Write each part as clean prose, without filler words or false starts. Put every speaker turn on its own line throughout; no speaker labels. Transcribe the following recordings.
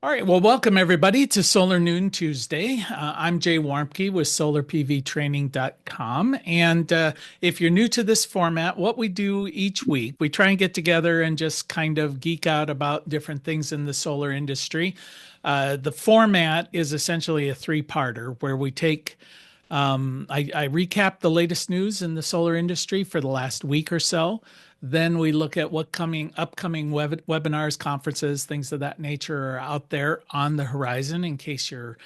All right, well, welcome everybody to Solar Noon Tuesday. I'm Jay Warmke with solarpvtraining.com. And if you're new to this format, what we do each week, we try and get together and just kind of geek out about different things in the solar industry. The format is essentially a three-parter where we take I recap the latest news in the solar industry for the last week or so. Then we look at what upcoming webinars, conferences, things of that nature are out there on the horizon in case you're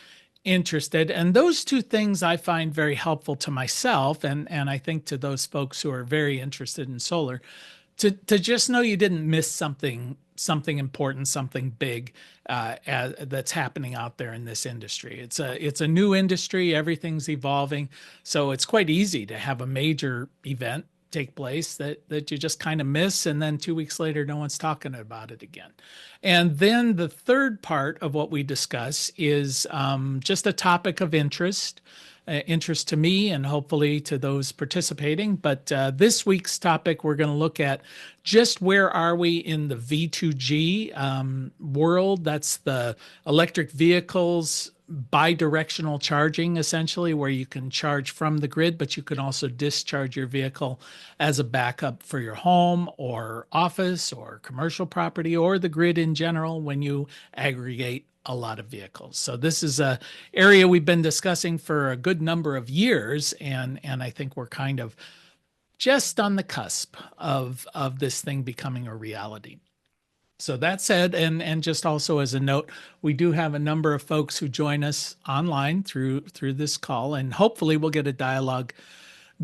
interested. And those two things I find very helpful to myself and I think to those folks who are very interested in solar to just know you didn't miss something important, something big that's happening out there in this industry. It's a new industry, everything's evolving, so it's quite easy to have a major event take place that you just kind of miss, and then 2 weeks later no one's talking about it again. And then the third part of what we discuss is just a topic of interest to me and hopefully to those participating. But this week's topic, we're going to look at just where are we in the V2G world. That's the electric vehicles bi-directional charging, essentially, where you can charge from the grid, but you can also discharge your vehicle as a backup for your home or office or commercial property or the grid in general when you aggregate a lot of vehicles. So this is a area we've been discussing for a good number of years, and I think we're kind of just on the cusp of this thing becoming a reality. So that said, and just also as a note, we do have a number of folks who join us online through this call, and hopefully we'll get a dialogue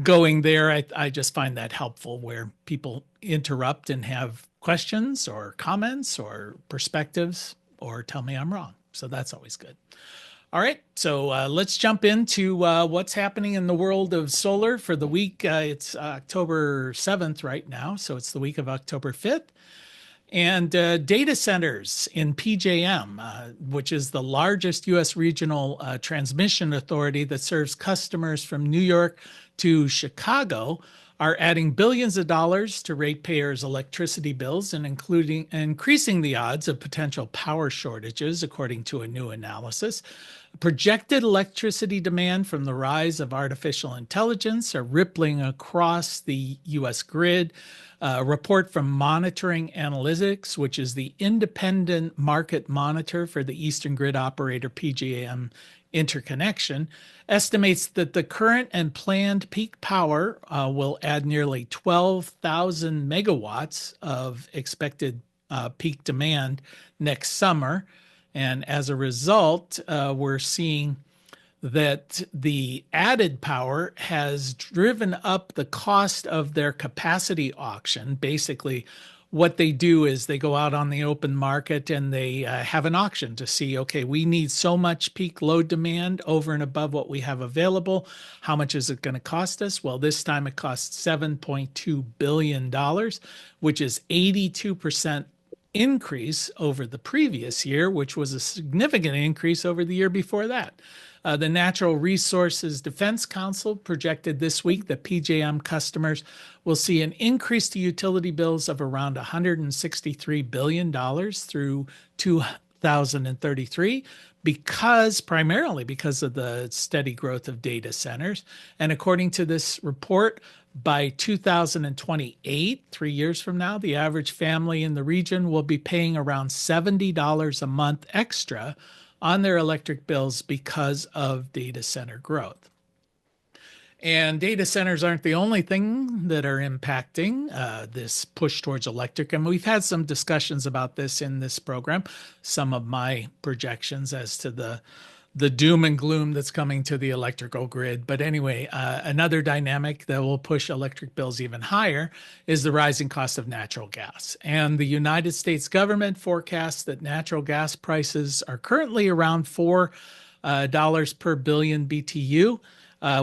going there. I just find that helpful where people interrupt and have questions or comments or perspectives or tell me I'm wrong. So that's always good. All right, so let's jump into what's happening in the world of solar for the week. It's October 7th right now, so it's the week of October 5th. And data centers in PJM, which is the largest U.S. regional transmission authority that serves customers from New York to Chicago, are adding billions of dollars to ratepayers' electricity bills and increasing the odds of potential power shortages, according to a new analysis. Projected electricity demand from the rise of artificial intelligence are rippling across the U.S. grid. A report from Monitoring Analytics, which is the independent market monitor for the Eastern Grid Operator PJM interconnection, estimates that the current and planned peak power will add nearly 12,000 megawatts of expected peak demand next summer. And as a result, we're seeing that the added power has driven up the cost of their capacity auction. Basically, what they do is they go out on the open market and they have an auction to see, okay, we need so much peak load demand over and above what we have available. How much is it going to cost us? Well, this time it costs $7.2 billion, which is 82% increase over the previous year, which was a significant increase over the year before that. The Natural Resources Defense Council projected this week that PJM customers will see an increase to utility bills of around $163 billion through 2033 primarily because of the steady growth of data centers. And according to this report, by 2028, 3 years from now, the average family in the region will be paying around $70 a month extra on their electric bills because of data center growth. And data centers aren't the only thing that are impacting this push towards electric. And we've had some discussions about this in this program, some of my projections as to the doom and gloom that's coming to the electrical grid. But anyway, another dynamic that will push electric bills even higher is the rising cost of natural gas. And the United States government forecasts that natural gas prices are currently around $4 per billion BTU,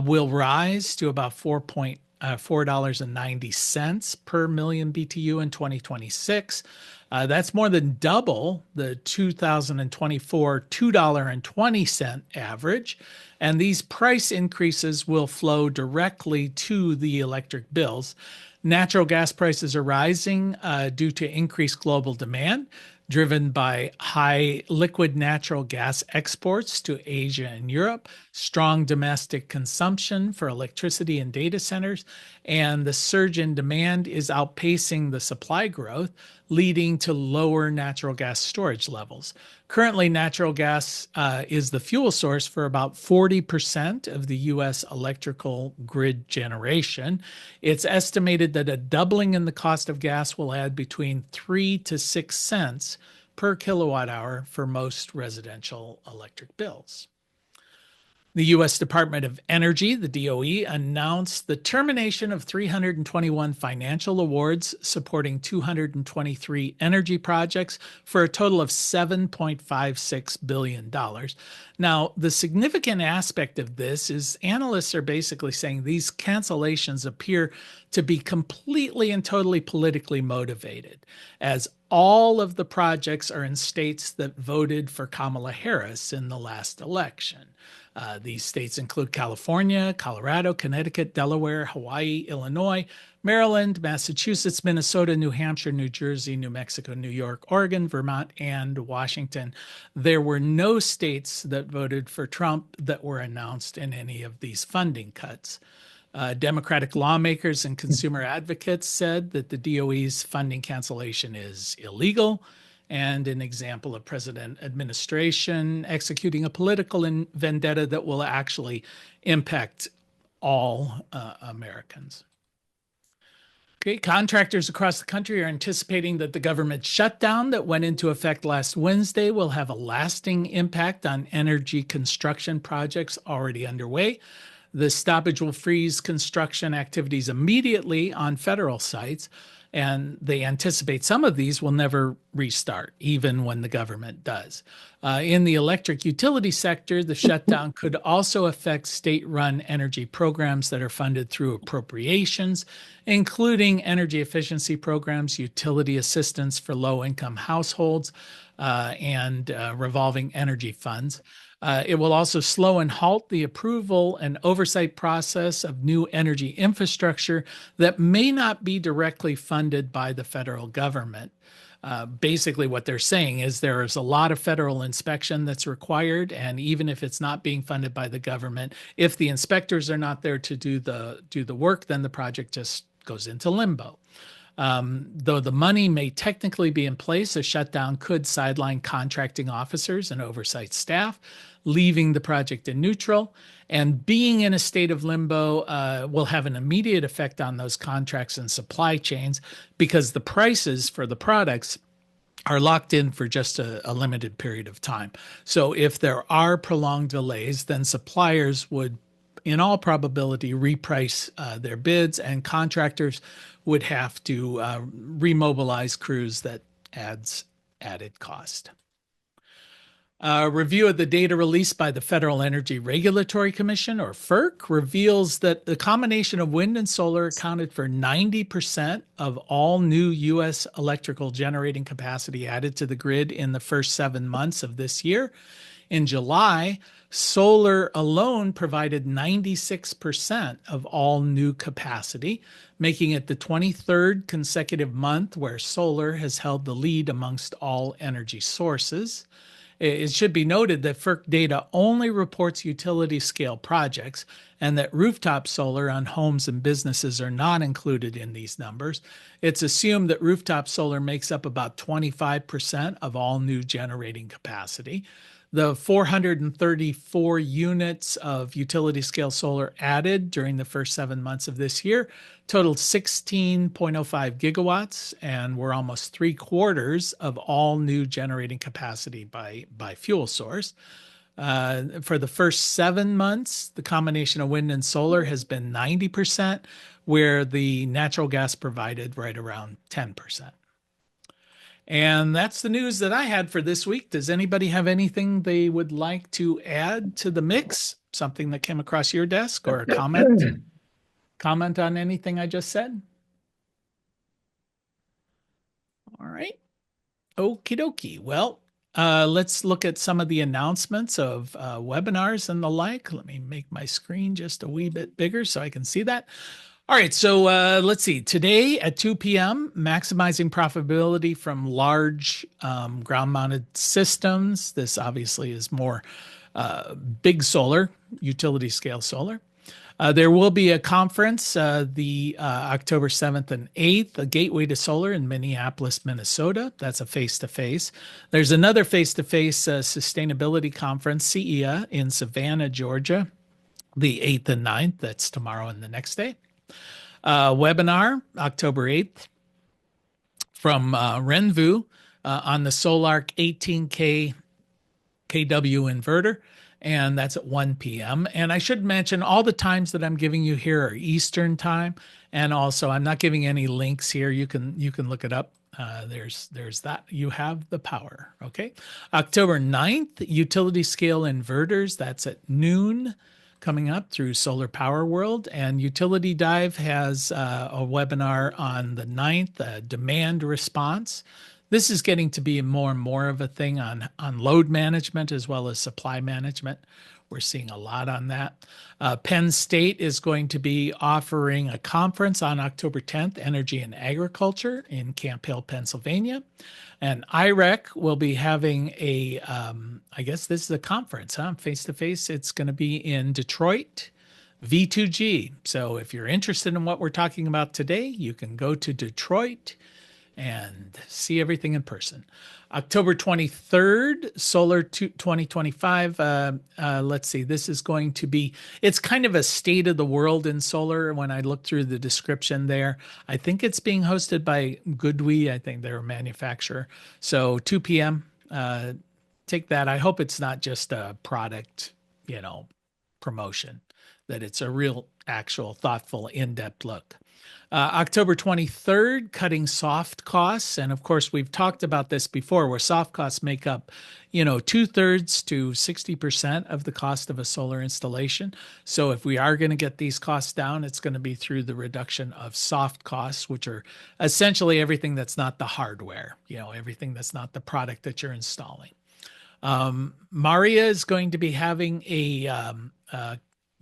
will rise to about $4.90 per million BTU in 2026. That's more than double the 2024 $2.20 average. And these price increases will flow directly to the electric bills. Natural gas prices are rising due to increased global demand. driven by high liquid natural gas exports to Asia and Europe, strong domestic consumption for electricity and data centers, and the surge in demand is outpacing the supply growth, leading to lower natural gas storage levels. Currently, natural gas is the fuel source for about 40% of the US electrical grid generation. It's estimated that a doubling in the cost of gas will add between 3 to 6 cents per kilowatt hour for most residential electric bills. The U.S. Department of Energy, the DOE, announced the termination of 321 financial awards supporting 223 energy projects for a total of $7.56 billion. Now, the significant aspect of this is analysts are basically saying these cancellations appear to be completely and totally politically motivated, as all of the projects are in states that voted for Kamala Harris in the last election. These states include California, Colorado, Connecticut, Delaware, Hawaii, Illinois, Maryland, Massachusetts, Minnesota, New Hampshire, New Jersey, New Mexico, New York, Oregon, Vermont, and Washington. There were no states that voted for Trump that were announced in any of these funding cuts. Democratic lawmakers and consumer advocates said that the DOE's funding cancellation is illegal and an example of president administration executing a political vendetta that will actually impact all Americans. Okay, contractors across the country are anticipating that the government shutdown that went into effect last Wednesday will have a lasting impact on energy construction projects already underway. The stoppage will freeze construction activities immediately on federal sites, and they anticipate some of these will never restart, even when the government does. In the electric utility sector, the shutdown could also affect state-run energy programs that are funded through appropriations, including energy efficiency programs, utility assistance for low-income households, and revolving energy funds. It will also slow and halt the approval and oversight process of new energy infrastructure that may not be directly funded by the federal government. Basically, what they're saying is there is a lot of federal inspection that's required, and even if it's not being funded by the government, if the inspectors are not there to do the work, then the project just goes into limbo. Though the money may technically be in place, a shutdown could sideline contracting officers and oversight staff, leaving the project in neutral. And being in a state of limbo will have an immediate effect on those contracts and supply chains because the prices for the products are locked in for just a limited period of time. So if there are prolonged delays, then suppliers would, in all probability, reprice their bids, and contractors would have to remobilize crews. That adds added cost. A review of the data released by the Federal Energy Regulatory Commission, or FERC, reveals that the combination of wind and solar accounted for 90% of all new U.S. electrical generating capacity added to the grid in the first 7 months of this year. In July, solar alone provided 96% of all new capacity, making it the 23rd consecutive month where solar has held the lead amongst all energy sources. It should be noted that FERC data only reports utility-scale projects and that rooftop solar on homes and businesses are not included in these numbers. It's assumed that rooftop solar makes up about 25% of all new generating capacity. The 434 units of utility-scale solar added during the first 7 months of this year totaled 16.05 gigawatts and were almost 3/4 of all new generating capacity by fuel source. For the first 7 months, the combination of wind and solar has been 90%, where the natural gas provided right around 10%. And that's the news that I had for this week. Does anybody have anything they would like to add to the mix? Something that came across your desk, or a comment? Comment on anything I just said? All right. Okie dokie. Well, let's look at some of the announcements of webinars and the like. Let me make my screen just a wee bit bigger so I can see that. All right, so let's see. Today at 2 p.m., maximizing profitability from large ground-mounted systems. This obviously is more big solar, utility scale solar. There will be a conference the October 7th and 8th, a Gateway to Solar in Minneapolis, Minnesota. That's a face-to-face. There's another face-to-face sustainability conference, CEA, in Savannah, Georgia, the 8th and 9th. That's tomorrow and the next day. Webinar, October 8th, from Renvu on the Solarc 18K kW inverter, and that's at 1 p.m. And I should mention all the times that I'm giving you here are Eastern time, and also I'm not giving any links here. You can look it up. There's that. You have the power. Okay. October 9th, utility scale inverters. That's at noon, coming up through Solar Power World. And Utility Dive has a webinar on the 9th, demand response. This is getting to be more and more of a thing on load management as well as supply management. We're seeing a lot on that. Penn State is going to be offering a conference on October 10th, Energy and Agriculture in Camp Hill, Pennsylvania. And IREC will be having I guess this is a conference, huh? Face-to-face. It's going to be in Detroit, V2G. So if you're interested in what we're talking about today, you can go to Detroit and see everything in person. October 23rd, Solar 2025. Let's see, this is going to be, it's kind of a state of the world in solar. When I look through the description there, I think it's being hosted by Goodwe. I think they're a manufacturer. So 2 p.m., take that. I hope it's not just a product, promotion, that it's a real, actual, thoughtful, in-depth look. October 23rd, cutting soft costs. And of course, we've talked about this before, where soft costs make up, 2/3 to 60% of the cost of a solar installation. So if we are going to get these costs down, it's going to be through the reduction of soft costs, which are essentially everything that's not the hardware, everything that's not the product that you're installing. Maria is going to be having a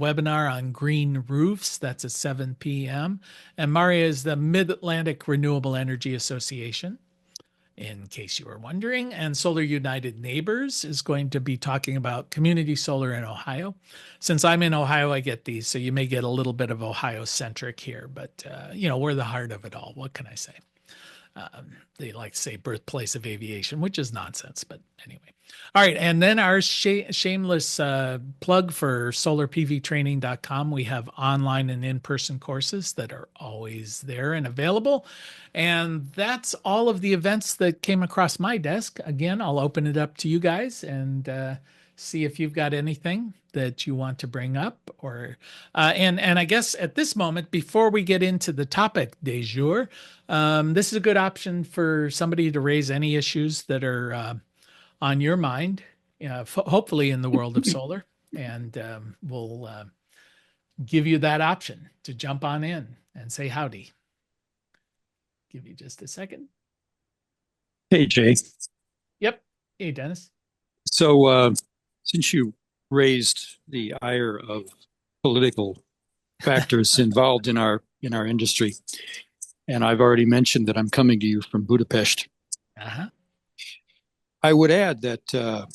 webinar on green roofs. That's at 7 p.m. And Maria is the Mid-Atlantic Renewable Energy Association, in case you were wondering. And Solar United Neighbors is going to be talking about community solar in Ohio. Since I'm in Ohio, I get these, so you may get a little bit of Ohio-centric here, but, we're the heart of it all. What can I say? They like to say birthplace of aviation, which is nonsense, but anyway. All right, and then our shameless plug for solarpvtraining.com. We have online and in-person courses that are always there and available. And that's all of the events that came across my desk. Again, I'll open it up to you guys and see if you've got anything that you want to bring up, or and I guess at this moment, before we get into the topic du jour, this is a good option for somebody to raise any issues that are on your mind, hopefully in the world of solar, and we'll give you that option to jump on in and say howdy. Give you just a second.
Hey, Jay.
Yep. Hey, Dennis.
So since you raised the ire of political factors involved in our industry, and I've already mentioned that I'm coming to you from Budapest, I would add that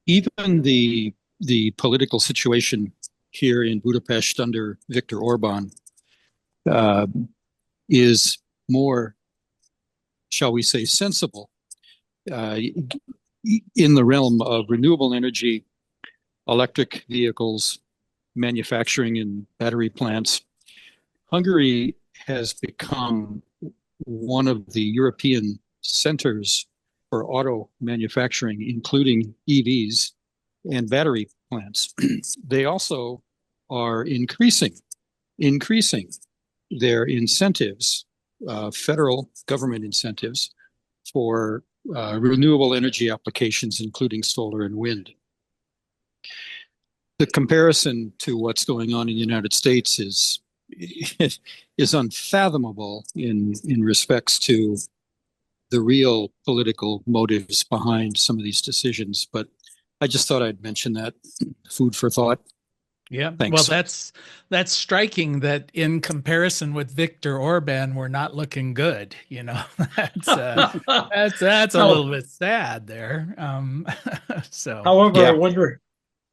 even the political situation here in Budapest under Viktor Orban is more, shall we say, sensible in the realm of renewable energy, electric vehicles, manufacturing and battery plants. Hungary has become one of the European centers for auto manufacturing, including EVs and battery plants. They also are increasing their incentives, federal government incentives for renewable energy applications, including solar and wind. The comparison to what's going on in the United States is unfathomable in respects to the real political motives behind some of these decisions. But I just thought I'd mention that, food for thought.
Yeah. Well,
Thanks.
that's striking that in comparison with Viktor Orban, we're not looking good. That's that's a little
How,
bit sad there. So
however,
Yeah.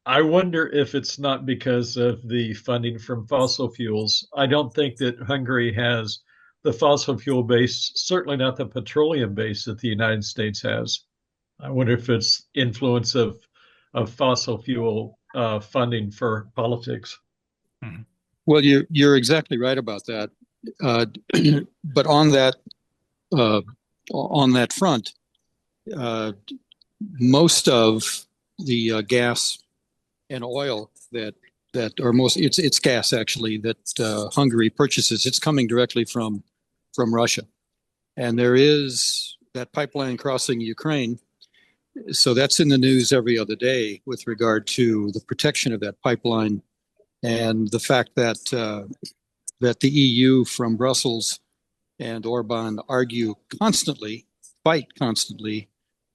I wonder if it's not because of the funding from fossil fuels. I don't think that Hungary has the fossil fuel base, certainly not the petroleum base that the United States has. I wonder if it's influence of fossil fuel funding for politics.
mhm.
Well, you're exactly right about that. Uh, but uh, on that front, uh, most of the gas and oil or most it's gas actually that Hungary purchases. It's coming directly from Russia, and there is that pipeline crossing Ukraine. So that's in the news every other day with regard to the protection of that pipeline and the fact that the EU from Brussels and Orban fight constantly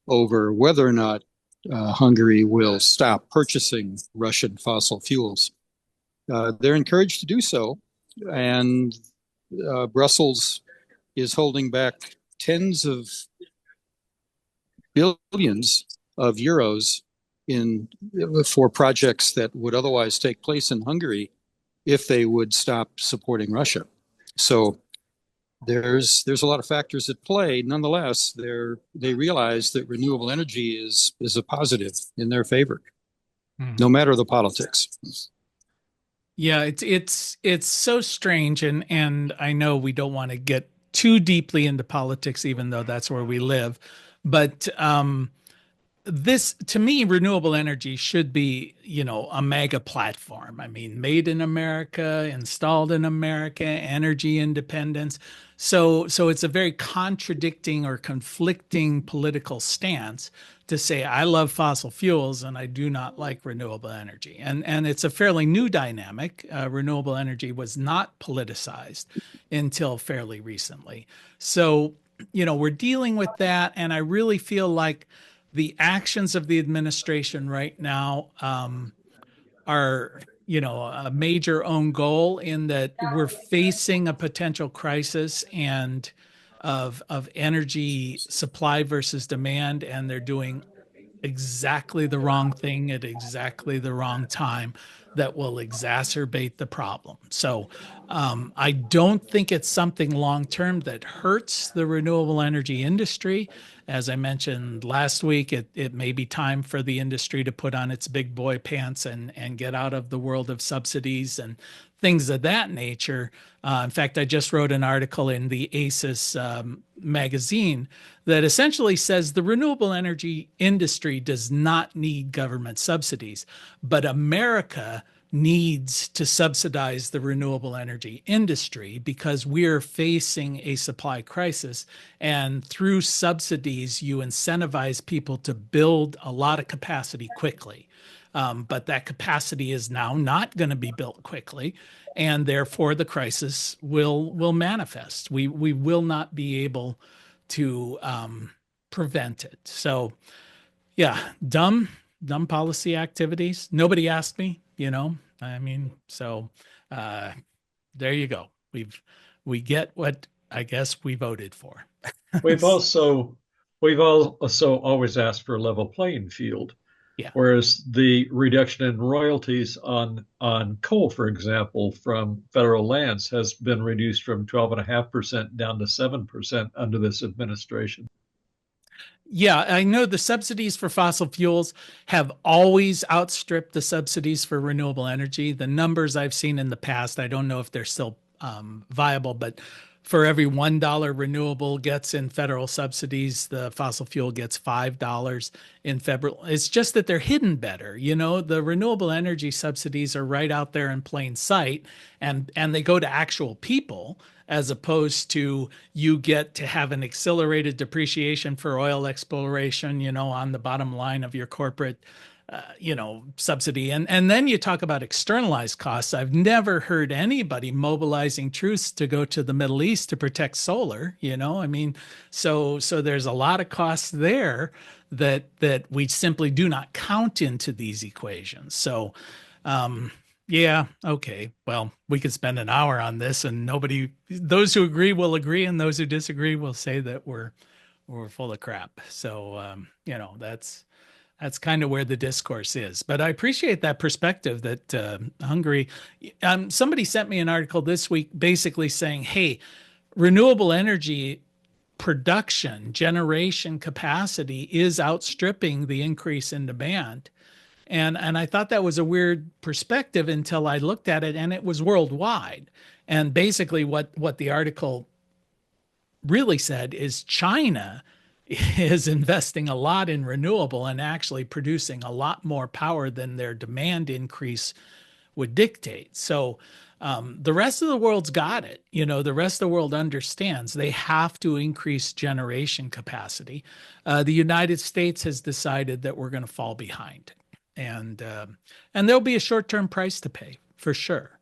over whether or not Hungary will stop purchasing Russian fossil fuels. They're encouraged to do so, and Brussels is holding back tens of billions of euros in for projects that would otherwise take place in Hungary if they would stop supporting Russia. So there's a lot of factors at play. Nonetheless, they realize that renewable energy is a positive in their favor,
Mhm.
no matter the politics.
Yeah, it's so strange, and I know we don't want to get too deeply into politics, even though that's where we live, but this to me renewable energy should be a mega platform. I mean, made in America, installed in America, energy independence. So it's a very contradicting or conflicting political stance to say I love fossil fuels and I do not like renewable energy. And it's a fairly new dynamic. Renewable energy was not politicized until fairly recently. So we're dealing with that, and I really feel like the actions of the administration right now are, a major own goal in that we're facing a potential crisis and of energy supply versus demand, and they're doing exactly the wrong thing at exactly the wrong time that will exacerbate the problem. So I don't think it's something long term that hurts the renewable energy industry. As I mentioned last week, it may be time for the industry to put on its big boy pants and get out of the world of subsidies and things of that nature. In fact, I just wrote an article in the ACES magazine that essentially says the renewable energy industry does not need government subsidies, but America needs to subsidize the renewable energy industry because we're facing a supply crisis. And through subsidies, you incentivize people to build a lot of capacity quickly. But that capacity is now not going to be built quickly, and therefore the crisis will manifest. We will not be able to prevent it. So yeah, dumb policy activities. Nobody asked me, I mean, so uh, there you go. We get what I guess we voted for.
We've also we've also always asked for a level playing field,
Yeah.
whereas the reduction in royalties on coal, for example, from federal lands has been reduced from 12.5% down to 7% under this administration.
Yeah, I know the subsidies for fossil fuels have always outstripped the subsidies for renewable energy. The numbers I've seen in the past, I don't know if they're still viable, but for every $1 renewable gets in federal subsidies, the fossil fuel gets $5 in federal. It's just that they're hidden better. The renewable energy subsidies are right out there in plain sight, and they go to actual people as opposed to you get to have an accelerated depreciation for oil exploration, on the bottom line of your corporate subsidy. And then you talk about externalized costs. I've never heard anybody mobilizing troops to go to the Middle East to protect solar, I mean, so there's a lot of costs there that we simply do not count into these equations. So Yeah. Okay. Well, we could spend an hour on this, and those who agree will agree, and those who disagree will say that we're full of crap. So, that's kind of where the discourse is. But I appreciate that perspective that Hungary. Somebody sent me an article this week, basically saying, "Hey, renewable energy generation capacity is outstripping the increase in demand." And I thought that was a weird perspective until I looked at it, and it was worldwide. And basically, what the article really said is China is investing a lot in renewable and actually producing a lot more power than their demand increase would dictate. So the rest of the world's got it. The rest of the world understands they have to increase generation capacity. The United States has decided that we're going to fall behind, and there'll be a short-term price to pay for sure.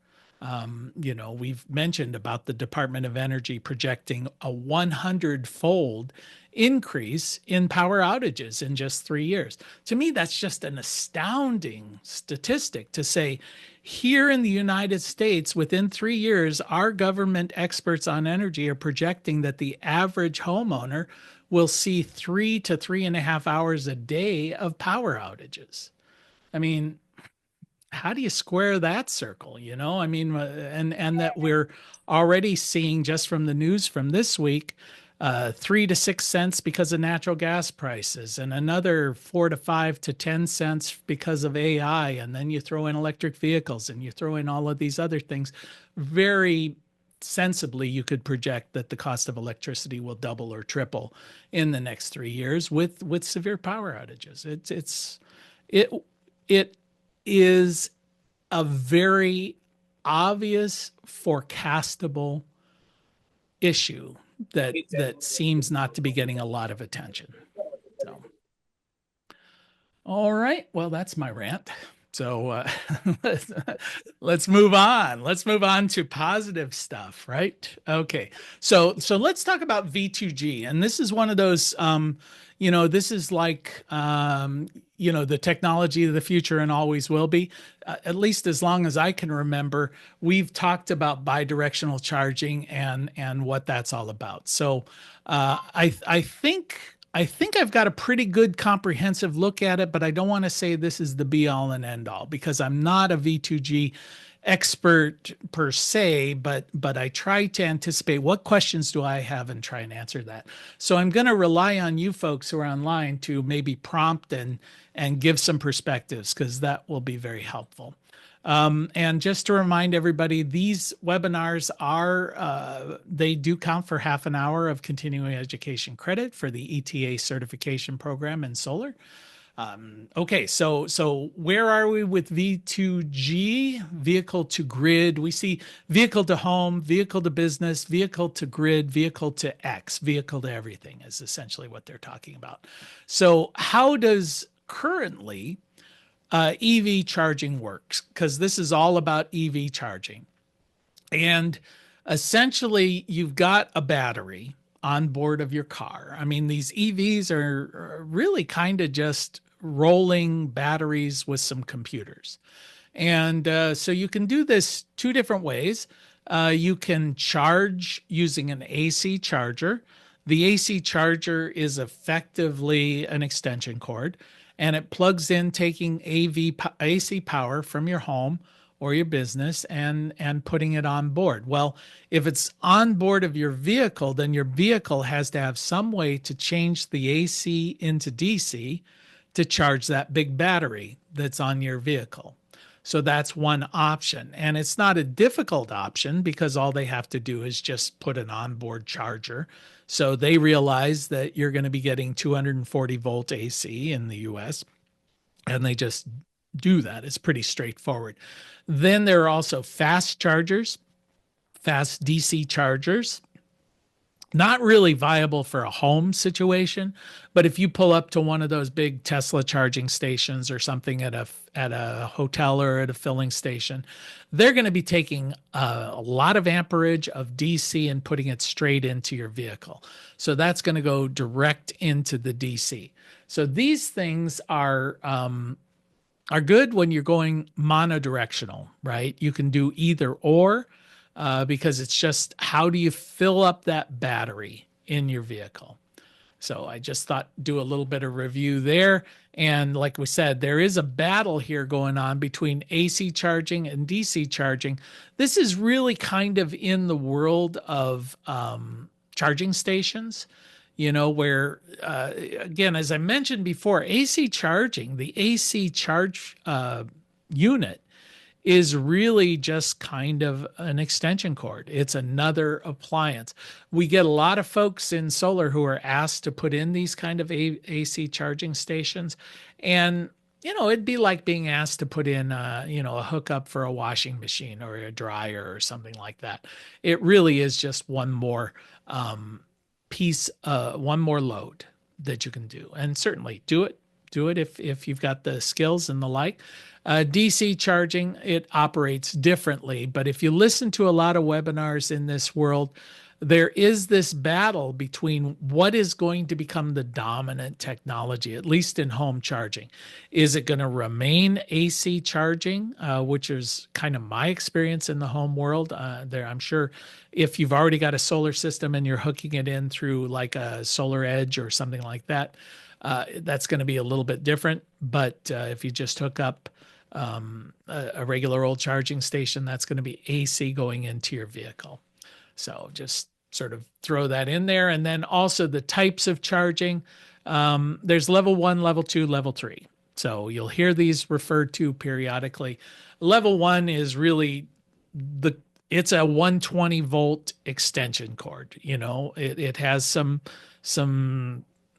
We've mentioned about the Department of Energy projecting a 100-fold increase in power outages in just 3 years. To me, that's just an astounding statistic to say here in the United States, within 3 years, our government experts on energy are projecting that the average homeowner will see 3 to 3.5 hours a day of power outages. I mean, how do you square that circle? I mean, and that we're already seeing just from the news from this week, 3 to 6 cents because of natural gas prices, and another 4 to 5 to 10 cents because of AI. And then you throw in electric vehicles, and you throw in all of these other things. Very sensibly, you could project that the cost of electricity will double or triple in the next 3 years with severe power outages. It is a very obvious, forecastable issue that seems not to be getting a lot of attention. So, all right. Well, that's my rant. So let's move on. Let's move on to positive stuff, right? Okay. So let's talk about V2G, and this is one of those. This is like the technology of the future and always will be. At least as long as I can remember, we've talked about bidirectional charging and what that's all about. So I think I've got a pretty good comprehensive look at it, but I don't want to say this is the be all and end all because I'm not a V2G expert per se, but I try to anticipate what questions do I have and try and answer that. So I'm going to rely on you folks who are online to maybe prompt and give some perspectives because that will be very helpful. And just to remind everybody, these webinars they do count for half an hour of continuing education credit for the ETA certification program in solar. Okay, so where are we with V2G? Vehicle to grid. We see vehicle to home, vehicle to business, vehicle to grid, vehicle to X, vehicle to everything is essentially what they're talking about. So how does currently EV charging works? Because this is all about EV charging. And essentially, you've got a battery on board of your car. I mean, these EVs are really kind of just rolling batteries with some computers. And so you can do this two different ways. You can charge using an AC charger. The AC charger is effectively an extension cord, and it plugs in taking AC power from your home or your business and putting it on board. Well, if it's on board of your vehicle, then your vehicle has to have some way to change the AC into DC to charge that big battery that's on your vehicle. So that's one option. And it's not a difficult option because all they have to do is just put an onboard charger. So they realize that you're going to be getting 240 volt AC in the US, and they just do that. It's pretty straightforward. Then there are also fast chargers, fast DC chargers. Not really viable for a home situation, but if you pull up to one of those big Tesla charging stations or something at a hotel or at a filling station, they're going to be taking a lot of amperage of DC and putting it straight into your vehicle. So that's going to go direct into the DC. So these things are are good when you're going monodirectional, right? You can do either or because it's just how do you fill up that battery in your vehicle? So I just thought do a little bit of review there. And like we said, there is a battle here going on between AC charging and DC charging. This is really kind of in the world of charging stations, where, again, as I mentioned before, AC charging, the AC charge unit is really just kind of an extension cord. It's another appliance. We get a lot of folks in solar who are asked to put in these kind of AC charging stations. And, it'd be like being asked to put in, a hookup for a washing machine or a dryer or something like that. It really is just one more one more load that you can do. And certainly do it if you've got the skills and the like. DC charging, it operates differently. But if you listen to a lot of webinars in this world, there is this battle between what is going to become the dominant technology, at least in home charging. Is it going to remain AC charging, which is kind of my experience in the home world? I'm sure if you've already got a solar system and you're hooking it in through like a Solar Edge or something like that, that's going to be a little bit different. But if you just hook up a regular old charging station, that's going to be AC going into your vehicle. So just sort of throw that in there. And then also the types of charging. There's level 1, level 2, level 3. So you'll hear these referred to periodically. Level 1 is really it's a 120 volt extension cord. It has some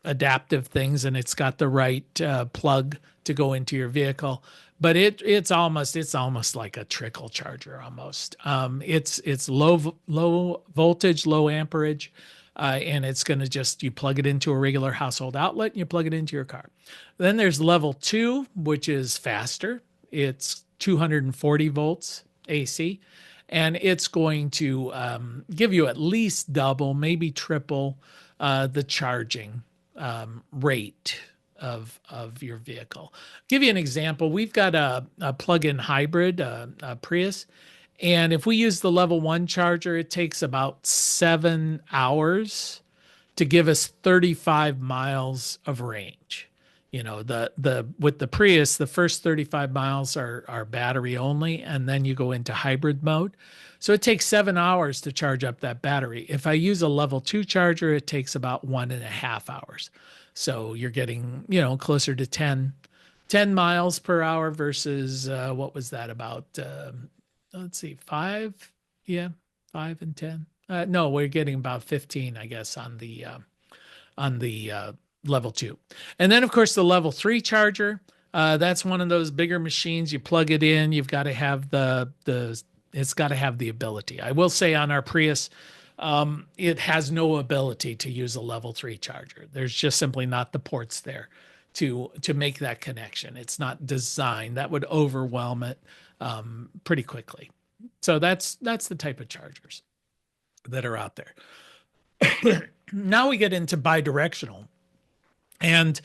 adaptive things, and it's got the right plug to go into your vehicle. But it's almost like a trickle charger almost. It's low voltage, low amperage, and it's going to you plug it into a regular household outlet and you plug it into your car. Then there's level 2, which is faster. It's 240 volts AC, and it's going to give you at least double, maybe triple the charging rate of your vehicle. I'll give you an example. We've got a plug-in hybrid, a Prius, and if we use the level 1 charger, it takes about 7 hours to give us 35 miles of range. With the Prius, the first 35 miles are battery only, and then you go into hybrid mode. So it takes 7 hours to charge up that battery. If I use a level 2 charger, it takes about 1.5 hours. So you're getting, closer to 10 miles per hour versus, what was that about? Let's see, 5? Yeah, 5 and 10. No, we're getting about 15, I guess, on the level 2. And then, of course, the level 3 charger. That's one of those bigger machines. You plug it in. You've got to have it's got to have the ability. I will say on our Prius, it has no ability to use a level 3 charger. There's just simply not the ports there to make that connection. It's not designed. That would overwhelm it pretty quickly. So that's the type of chargers that are out there. Now we get into bidirectional. And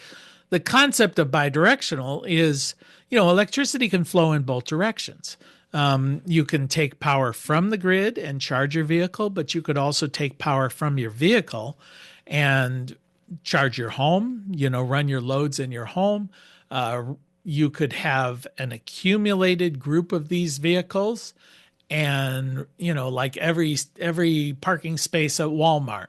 the concept of bidirectional is, electricity can flow in both directions. You can take power from the grid and charge your vehicle, but you could also take power from your vehicle and charge your home, run your loads in your home. You could have an accumulated group of these vehicles, and, like every parking space at Walmart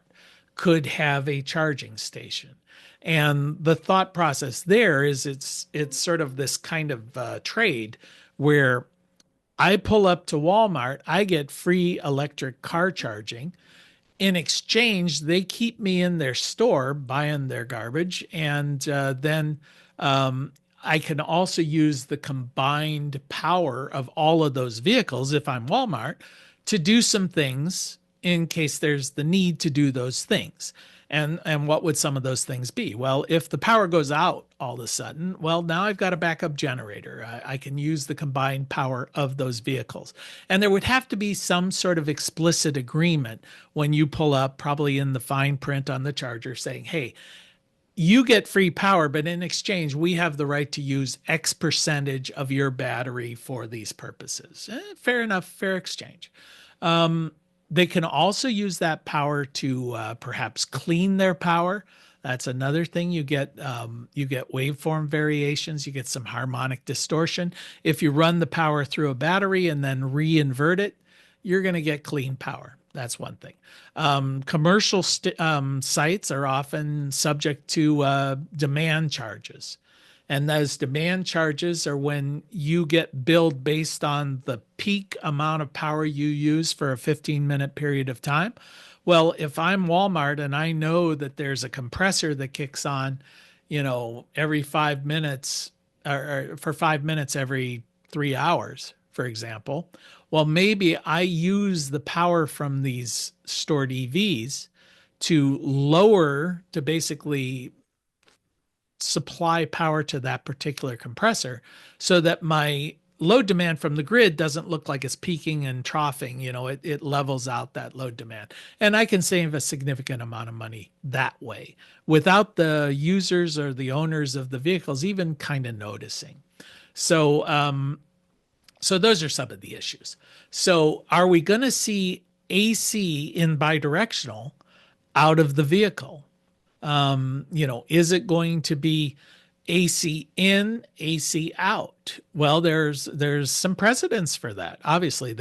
could have a charging station. And the thought process there is it's sort of this kind of trade where I pull up to Walmart, I get free electric car charging. In exchange, they keep me in their store buying their garbage. And then I can also use the combined power of all of those vehicles, if I'm Walmart, to do some things in case there's the need to do those things. And what would some of those things be? Well, if the power goes out all of a sudden, well, now I've got a backup generator. I can use the combined power of those vehicles. And there would have to be some sort of explicit agreement when you pull up, probably in the fine print on the charger, saying, hey, you get free power, but in exchange, we have the right to use X percentage of your battery for these purposes. Fair enough, fair exchange. They can also use that power to perhaps clean their power. That's another thing. You get waveform variations. You get some harmonic distortion. If you run the power through a battery and then re-invert it, you're going to get clean power. That's one thing. Commercial sites are often subject to demand charges. And those demand charges are when you get billed based on the peak amount of power you use for a 15-minute period of time. Well, if I'm Walmart and I know that there's a compressor that kicks on, every 5 minutes or for 5 minutes every 3 hours, for example, well, maybe I use the power from these stored EVs to basically supply power to that particular compressor so that my load demand from the grid doesn't look like it's peaking and troughing. It levels out that load demand. And I can save a significant amount of money that way without the users or the owners of the vehicles even kind of noticing. So those are some of the issues. So are we going to see AC in bidirectional out of the vehicle? Is it going to be AC in, AC out? Well, there's some precedents for that. Obviously,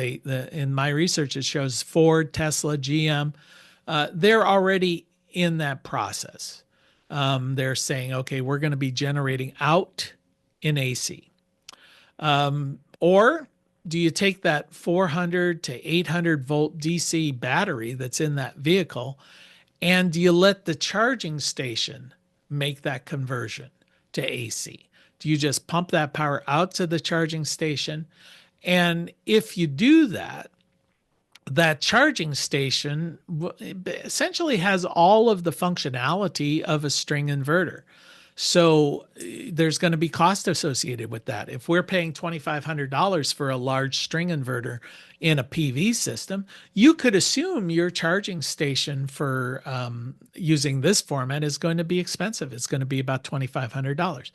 in my research, it shows Ford, Tesla, GM, they're already in that process. They're saying, okay, we're going to be generating out in AC. Or do you take that 400 to 800 volt DC battery that's in that vehicle and do you let the charging station make that conversion to AC? Do you just pump that power out to the charging station? And if you do that, that charging station essentially has all of the functionality of a string inverter. So there's going to be cost associated with that. If we're paying $2,500 for a large string inverter in a PV system, you could assume your charging station for using this format is going to be expensive. It's going to be about $2,500.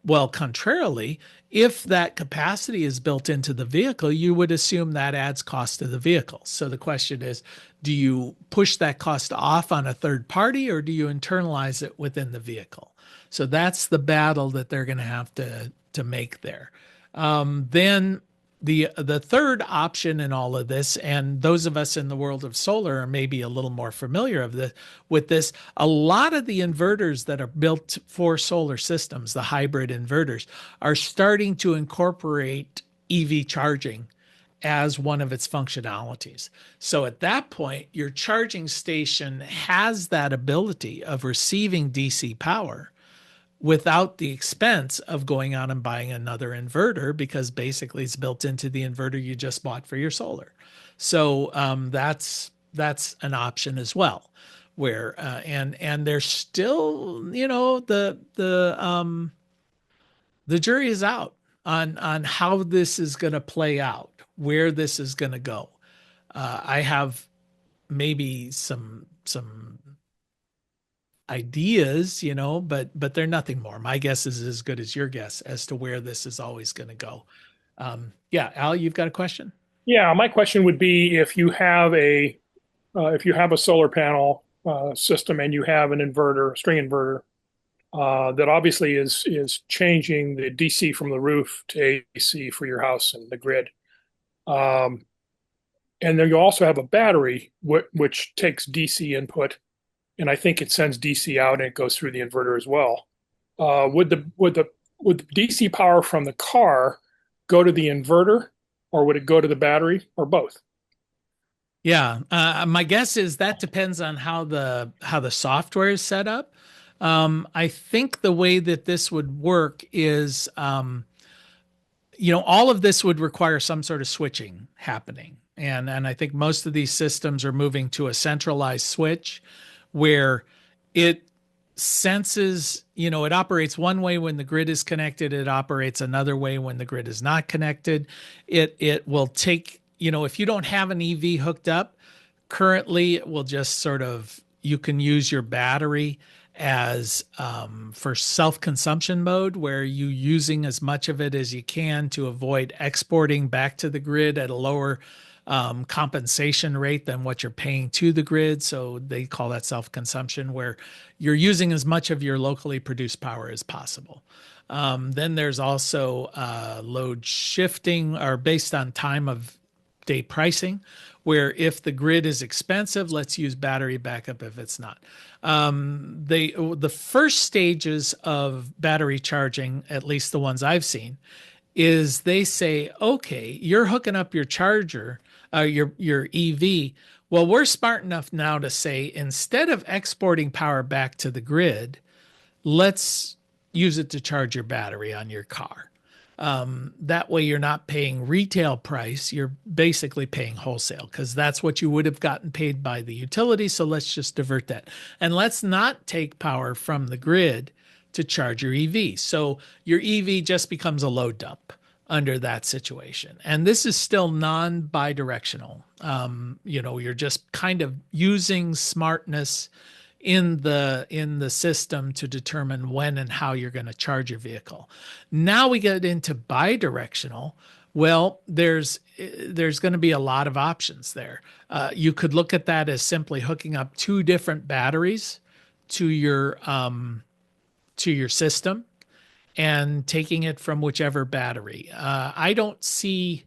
Well, contrarily, if that capacity is built into the vehicle, you would assume that adds cost to the vehicle. So the question is, do you push that cost off on a third party or do you internalize it within the vehicle? So that's the battle that they're going to have to make there. Then the third option in all of this, and those of us in the world of solar are maybe a little more familiar with this, a lot of the inverters that are built for solar systems, the hybrid inverters, are starting to incorporate EV charging as one of its functionalities. So at that point, your charging station has that ability of receiving DC power without the expense of going out and buying another inverter, because basically it's built into the inverter you just bought for your solar. So that's an option as well. Where and there's still, the jury is out on how this is going to play out, where this is going to go. I have maybe some ideas, but they're nothing more. My guess is as good as your guess as to where this is always going to go. Yeah, Al, you've got a question?
Yeah, my question would be if you have a solar panel system and you have an inverter, string inverter, that obviously is changing the DC from the roof to AC for your house and the grid. And then you also have a battery which takes DC input, and I think it sends DC out and it goes through the inverter as well. Would the DC power from the car go to the inverter, or would it go to the battery, or both?
Yeah, my guess is that depends on how the software is set up. I think the way that this would work is, all of this would require some sort of switching happening. And I think most of these systems are moving to a centralized switch where it senses, it operates one way when the grid is connected. It operates another way when the grid is not connected. It will take, if you don't have an EV hooked up, currently it will just you can use your battery as for self-consumption mode, where you using as much of it as you can to avoid exporting back to the grid at a lower compensation rate than what you're paying to the grid. So they call that self-consumption, where you're using as much of your locally produced power as possible. Then there's also load shifting, or based on time of day pricing, where if the grid is expensive, let's use battery backup if it's not. The first stages of battery charging, at least the ones I've seen, is they say, okay, you're hooking up your charger, your EV. Well, we're smart enough now to say, instead of exporting power back to the grid, let's use it to charge your battery on your car. That way you're not paying retail price, you're basically paying wholesale, because that's what you would have gotten paid by the utility. So let's just divert that. And let's not take power from the grid to charge your EV. So your EV just becomes a load dump under that situation. And this is still non-bidirectional. You're just kind of using smartness in the system to determine when and how you're going to charge your vehicle. Now we get into bidirectional. Well, there's going to be a lot of options there. You could look at that as simply hooking up two different batteries to your system and taking it from whichever battery. I don't see.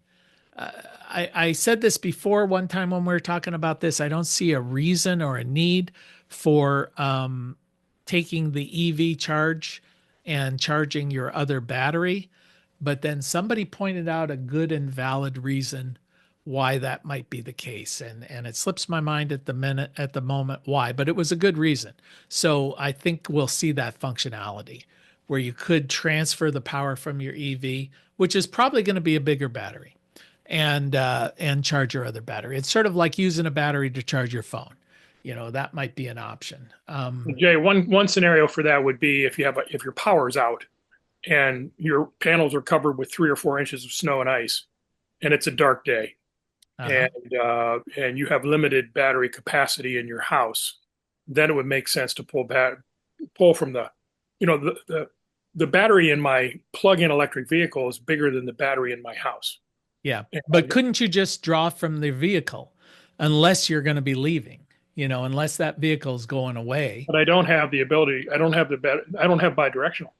I said this before one time when we were talking about this. I don't see a reason or a need for taking the EV charge and charging your other battery. But then somebody pointed out a good and valid reason why that might be the case. And it slips my mind at the moment why, but it was a good reason. So I think we'll see that functionality where you could transfer the power from your EV, which is probably going to be a bigger battery, and charge your other battery. It's sort of like using a battery to charge your phone. That might be an option.
Jay, one scenario for that would be if your power is out and your panels are covered with 3 or 4 inches of snow and ice, and it's a dark day, and you have limited battery capacity in your house, then it would make sense to pull from the battery in my plug-in electric vehicle is bigger than the battery in my house.
Yeah, but couldn't you just draw from the vehicle, unless you're going to be leaving? Unless that vehicle is going away.
But I don't have the ability. I don't have bidirectional.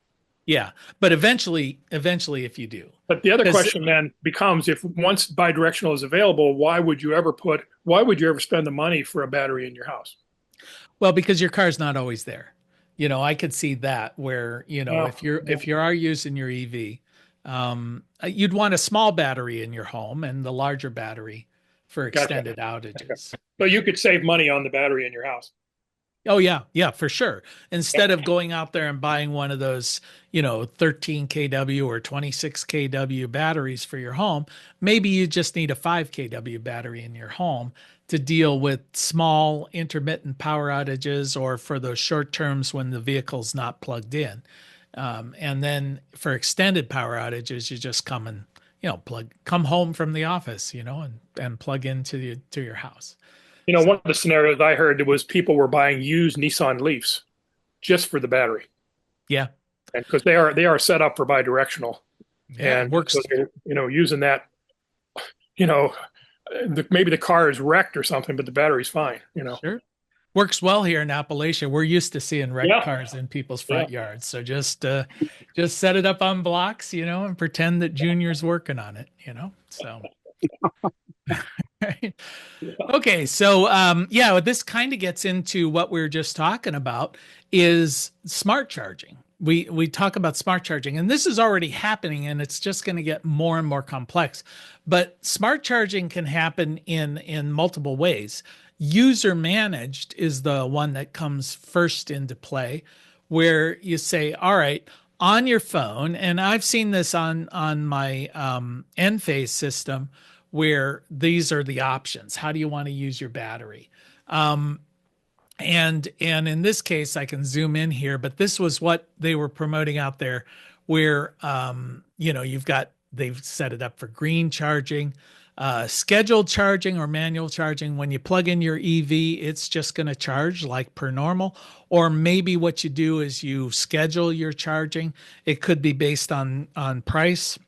Yeah, but eventually, if you do.
But the other question then becomes, if once bidirectional is available, why would you ever spend the money for a battery in your house?
Well, because your car's not always there. I could see that where, if you are using your EV, you'd want a small battery in your home and the larger battery for extended outages.
So you could save money on the battery in your house.
Oh yeah, for sure. Instead of going out there and buying one of those, 13 kW or 26 kW batteries for your home, maybe you just need a 5 kW battery in your home to deal with small intermittent power outages, or for those short terms when the vehicle's not plugged in. And then for extended power outages, you just come and come home from the office, and plug into your house.
One of the scenarios I heard was people were buying used Nissan Leafs just for the battery.
Yeah,
and because they are set up for bidirectional, and
works.
So using that, maybe the car is wrecked or something, but the battery's fine.
Sure. Works well here in Appalachia. We're used to seeing wrecked cars in people's front yards. So just set it up on blocks, and pretend that Junior's working on it, so. Right. Okay. So, this kind of gets into what we were just talking about is smart charging. We talk about smart charging, and this is already happening, and it's just going to get more and more complex. But smart charging can happen in multiple ways. User managed is the one that comes first into play, where you say, all right, on your phone, and I've seen this on my Enphase system, where these are the options. How do you want to use your battery? And in this case, I can zoom in here, but this was what they were promoting out there, where they've set it up for green charging. Scheduled charging or manual charging, when you plug in your EV, it's just going to charge like per normal. Or maybe what you do is you schedule your charging. It could be based on price,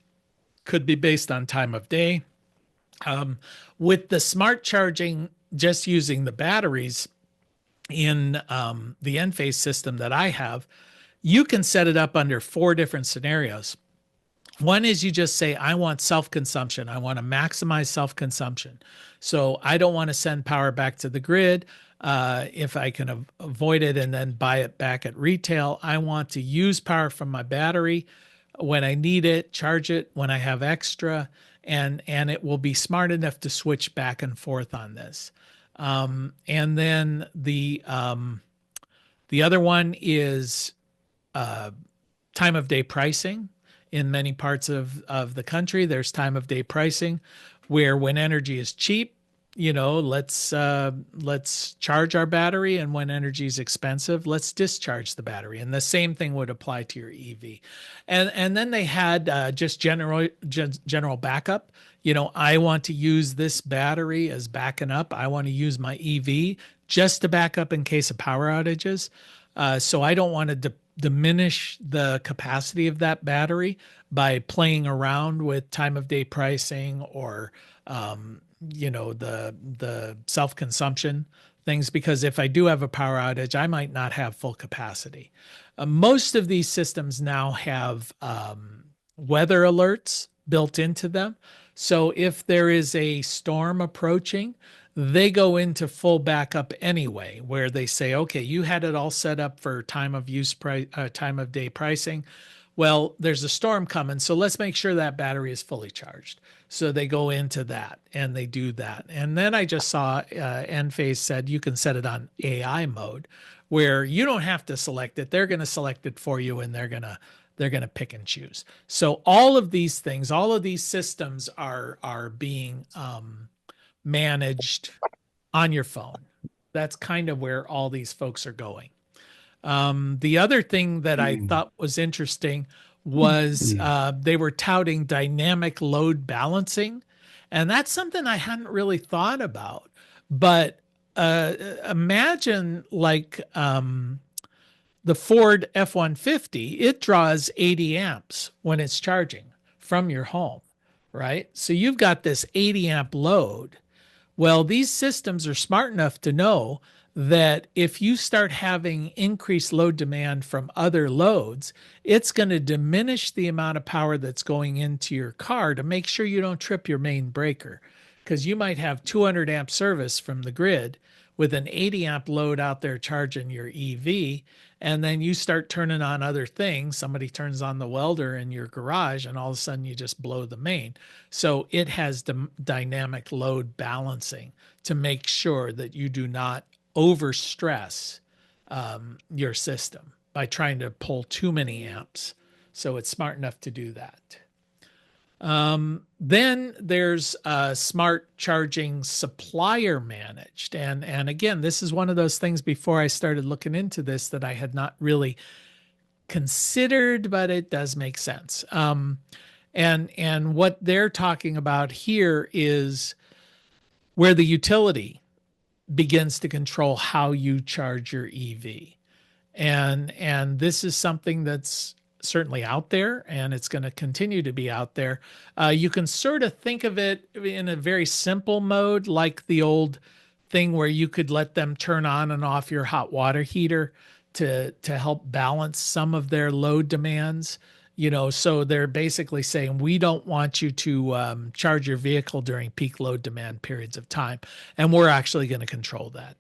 could be based on time of day. With the smart charging, just using the batteries in the Enphase system that I have, you can set it up under 4 different scenarios. One is you just say, I want self-consumption. I want to maximize self-consumption. So I don't want to send power back to the grid if I can avoid it and then buy it back at retail. I want to use power from my battery when I need it, charge it when I have extra, and it will be smart enough to switch back and forth on this. And then the other one is time of day pricing. In many parts of the country, there's time of day pricing where when energy is cheap, let's charge our battery, and when energy is expensive, let's discharge the battery. And the same thing would apply to your EV. And then they had just general backup. I want to use this battery as backing up. I want to use my EV just to back up in case of power outages. So I don't want to diminish the capacity of that battery by playing around with time of day pricing or the self-consumption things, because if I do have a power outage, I might not have full capacity. Most of these systems now have weather alerts built into them. So if there is a storm approaching, they go into full backup anyway, where they say, okay, you had it all set up for time of day pricing. Well, there's a storm coming, so let's make sure that battery is fully charged. So they go into that and they do that. And then I just saw Enphase said you can set it on AI mode, where you don't have to select it. They're going to select it for you, and they're going to pick and choose. So all of these things, all of these systems are being managed on your phone. That's kind of where all these folks are going. The other thing that I thought was interesting was they were touting dynamic load balancing. And that's something I hadn't really thought about. But imagine like the Ford F-150, it draws 80 amps when it's charging from your home, right? So you've got this 80 amp load. Well, these systems are smart enough to know that if you start having increased load demand from other loads, it's going to diminish the amount of power that's going into your car to make sure you don't trip your main breaker. Because you might have 200 amp service from the grid with an 80 amp load out there charging your EV, and then you start turning on other things. Somebody turns on the welder in your garage, and all of a sudden you just blow the main. So it has the dynamic load balancing to make sure that you do not overstress your system by trying to pull too many amps. So it's smart enough to do that. Then there's smart charging supplier managed. And again, this is one of those things before I started looking into this that I had not really considered, but it does make sense. And what they're talking about here is where the utility begins to control how you charge your EV. And this is something that's certainly out there, and it's going to continue to be out there. You can sort of think of it in a very simple mode, like the old thing where you could let them turn on and off your hot water heater to help balance some of their load demands. So they're basically saying, we don't want you to charge your vehicle during peak load demand periods of time, and we're actually going to control that.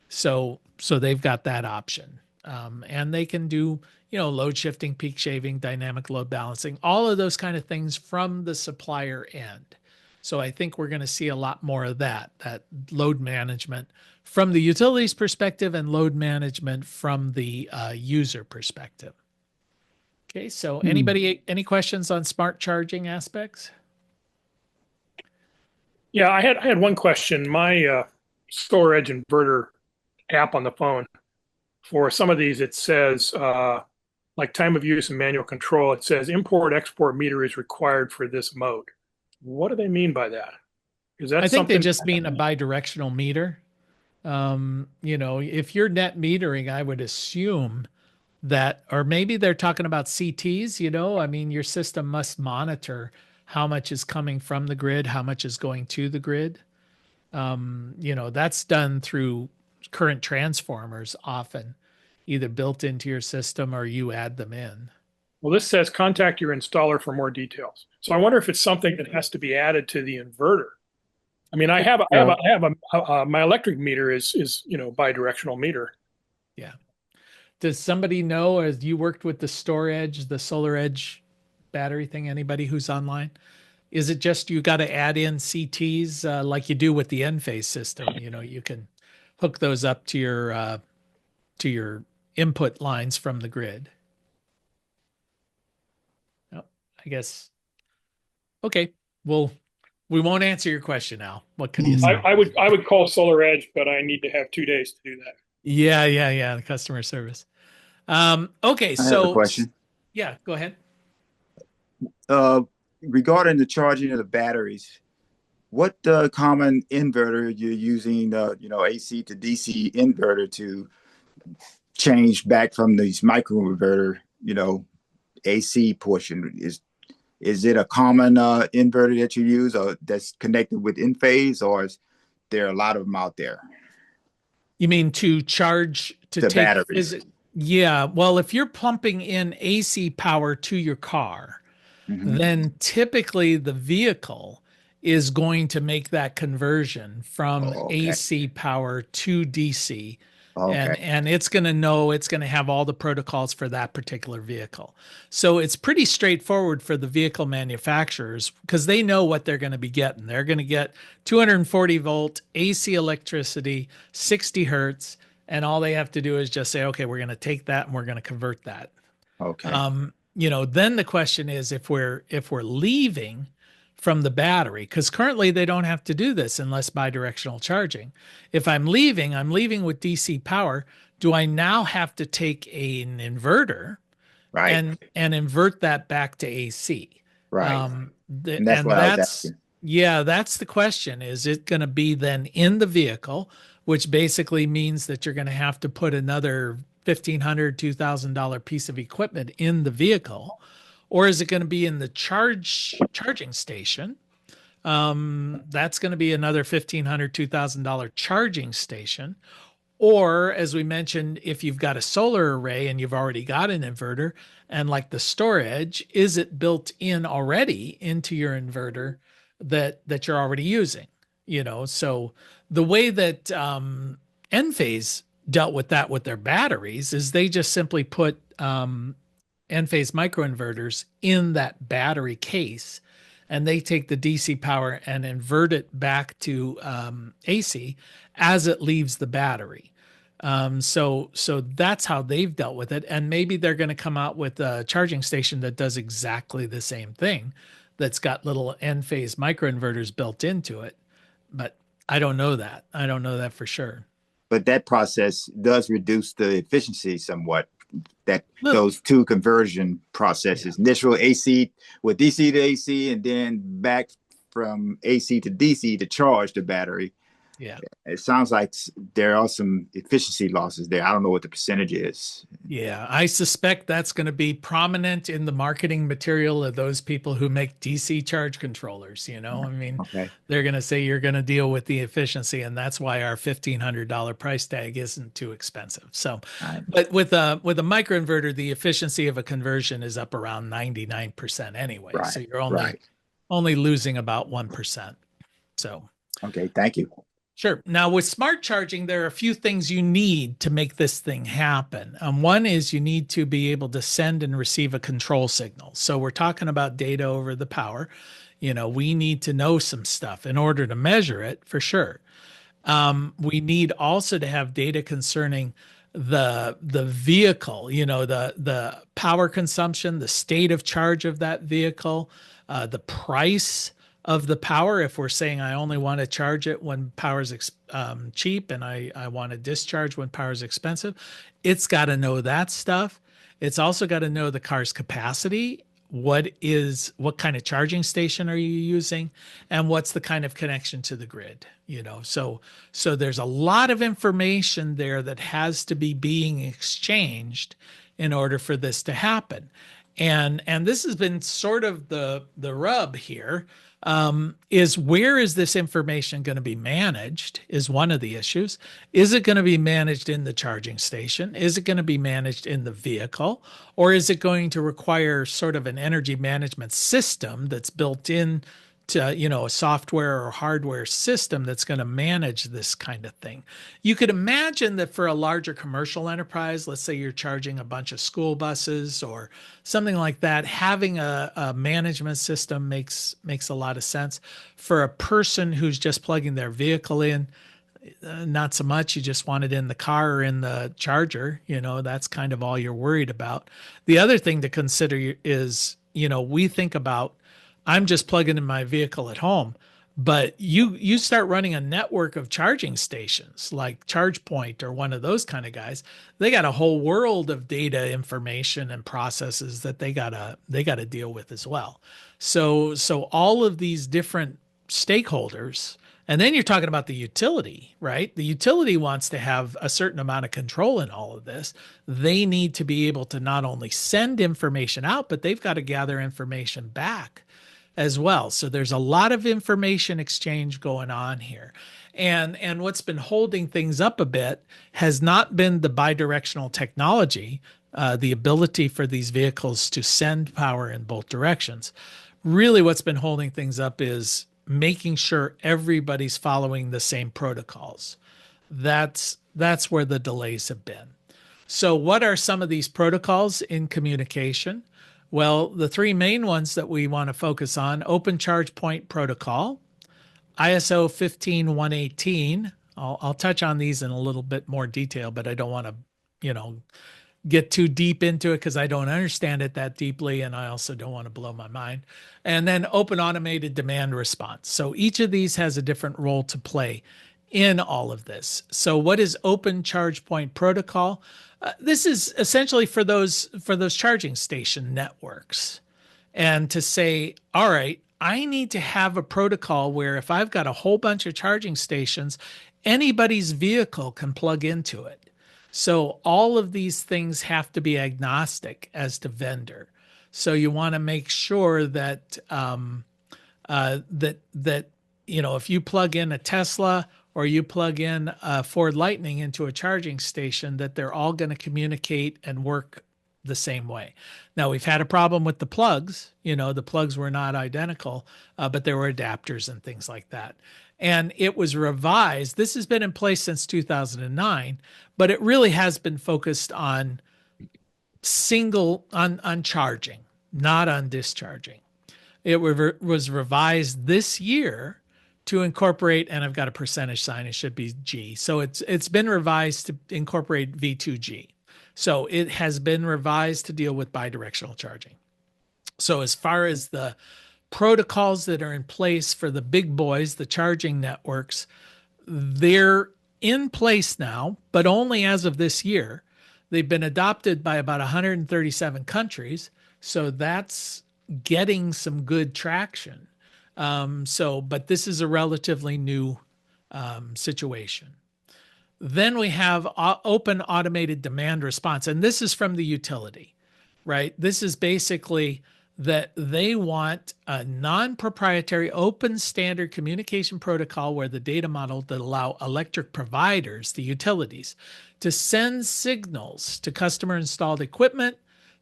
So they've got that option. And they can do, load shifting, peak shaving, dynamic load balancing, all of those kind of things from the supplier end. So I think we're going to see a lot more of that load management from the utilities perspective and load management from the user perspective. Okay, so any questions on smart charging aspects?
Yeah, I had one question. My storage inverter app on the phone, for some of these, it says, like time of use and manual control, it says import-export meter is required for this mode. What do they mean by that? Is that
I think they
something?
just mean a bidirectional meter. If you're net metering, I would assume that, or maybe they're talking about CTs, I mean, your system must monitor how much is coming from the grid, how much is going to the grid. That's done through current transformers often, either built into your system or you add them in.
Well, this says contact your installer for more details. So I wonder if it's something that has to be added to the inverter. I mean, my electric meter is bidirectional meter.
Yeah. Does somebody know, as you worked with the StoreEdge, the Solar Edge battery thing, anybody who's online? Is it just you got to add in CTs like you do with the Enphase system? You can hook those up to your input lines from the grid. Oh, I guess. Okay. Well, we won't answer your question now. What can you say?
I would call Solar Edge, but I need to have 2 days to do that.
Yeah. The customer service. Okay.
I have a question.
Yeah, go ahead.
Regarding the charging of the batteries, what common inverter you're using, AC to DC inverter to change back from these microinverter, AC portion? Is it a common inverter that you use or that's connected with Enphase, or is there a lot of them out there?
You mean to charge to
The
take
batteries.
Yeah, well, if you're pumping in AC power to your car,
Mhm.
then typically the vehicle is going to make that conversion from
Oh, okay.
AC power to DC.
Okay.
And it's going to have all the protocols for that particular vehicle. So it's pretty straightforward for the vehicle manufacturers because they know what they're going to be getting. They're going to get 240 volt AC electricity, 60 hertz, and all they have to do is just say, okay, we're going to take that and we're going to convert that.
Okay.
Then the question is if we're leaving from the battery, because currently they don't have to do this unless bidirectional charging. If I'm leaving with DC power. Do I now have to take an inverter
Right.
and invert that back to AC?
Right.
And
that's what I was asking.
Yeah, that's the question. Is it going to be then in the vehicle, which basically means that you're going to have to put another $1,500, $2,000 piece of equipment in the vehicle? Or is it going to be in the charging station? That's going to be another $1,500, $2,000 charging station. Or, as we mentioned, if you've got a solar array and you've already got an inverter, and like the StoreEdge, is it built in already into your inverter that you're already using? So the way that Enphase dealt with that with their batteries is they just simply put Enphase microinverters in that battery case, and they take the DC power and invert it back to AC as it leaves the battery. So that's how they've dealt with it. And maybe they're going to come out with a charging station that does exactly the same thing, that's got little Enphase microinverters built into it. But I don't know that. I don't know that for sure.
But that process does reduce the efficiency somewhat.
Look.
Those two conversion processes, initial AC with DC to AC, and then back from AC to DC to charge the battery.
Yeah.
It sounds like there are some efficiency losses there. I don't know what the percentage is.
Yeah, I suspect that's going to be prominent in the marketing material of those people who make DC charge controllers. I mean,
Okay.
they're going to say you're going to deal with the efficiency, and that's why our $1,500 price tag isn't too expensive. So, but with a microinverter, the efficiency of a conversion is up around 99% anyway.
Right,
So you're
right.
only losing about 1%. So,
Okay, thank you.
sure. Now, with smart charging, there are a few things you need to make this thing happen. One is you need to be able to send and receive a control signal. So we're talking about data over the power. We need to know some stuff in order to measure it for sure. We need also to have data concerning the vehicle, the power consumption, the state of charge of that vehicle, the price of the power. If we're saying I only want to charge it when power's cheap and I want to discharge when power's expensive, it's got to know that stuff. It's also got to know the car's capacity what kind of charging station are you using, and what's the kind of connection to the grid, so there's a lot of information there that has to be being exchanged in order for this to happen. And this has been sort of the rub here, is where is this information going to be managed is one of the issues. Is it going to be managed in the charging station? Is it going to be managed in the vehicle? Or is it going to require sort of an energy management system that's built in to, a software or hardware system that's going to manage this kind of thing? You could imagine that for a larger commercial enterprise, let's say you're charging a bunch of school buses or something like that, having a management system makes a lot of sense. For a person who's just plugging their vehicle in, not so much. You just want it in the car or in the charger. That's kind of all you're worried about. The other thing to consider is, we think about, I'm just plugging in my vehicle at home, but you start running a network of charging stations like ChargePoint or one of those kind of guys. They got a whole world of data information and processes that they gotta deal with as well. So all of these different stakeholders, and then you're talking about the utility, right? The utility wants to have a certain amount of control in all of this. They need to be able to not only send information out, but they've got to gather information back as well. So there's a lot of information exchange going on here. And what's been holding things up a bit has not been the bidirectional technology, the ability for these vehicles to send power in both directions. Really what's been holding things up is making sure everybody's following the same protocols. That's where the delays have been. So what are some of these protocols in communication? Well, the three main ones that we want to focus on: Open Charge Point Protocol, ISO 15118. I'll touch on these in a little bit more detail, but I don't want to, get too deep into it because I don't understand it that deeply, and I also don't want to blow my mind. And then Open Automated Demand Response. So each of these has a different role to play in all of this. So what is Open Charge Point Protocol? This is essentially for those charging station networks, and to say, all right, I need to have a protocol where if I've got a whole bunch of charging stations, anybody's vehicle can plug into it. So all of these things have to be agnostic as to vendor. So you want to make sure that if you plug in a Tesla or you plug in a Ford Lightning into a charging station, that they're all going to communicate and work the same way. Now, we've had a problem with the plugs. The plugs were not identical, but there were adapters and things like that. And it was revised. This has been in place since 2009, but it really has been focused on on charging, not on discharging. It was revised this year to incorporate, and I've got a percentage sign, it should be G. So it's been revised to incorporate V2G. So it has been revised to deal with bidirectional charging. So as far as the protocols that are in place for the big boys, the charging networks, they're in place now, but only as of this year. They've been adopted by about 137 countries. So that's getting some good traction. But this is a relatively new situation. Then we have Open Automated Demand Response, and this is from the utility, right? This is basically that they want a non-proprietary open standard communication protocol where the data model that allow electric providers, the utilities, to send signals to customer installed equipment